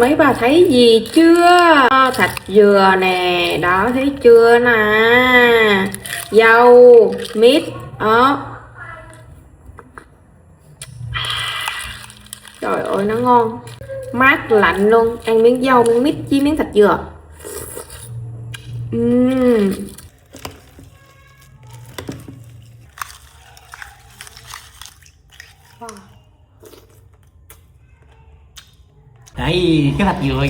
mấy bà thấy gì chưa? Thạch dừa nè, đó thấy chưa nè. Dâu, mít, đó. Trời ơi nó ngon. Mát lạnh luôn, ăn miếng dâu, miếng mít với miếng thạch dừa. Đấy, cái thạch dừa nha.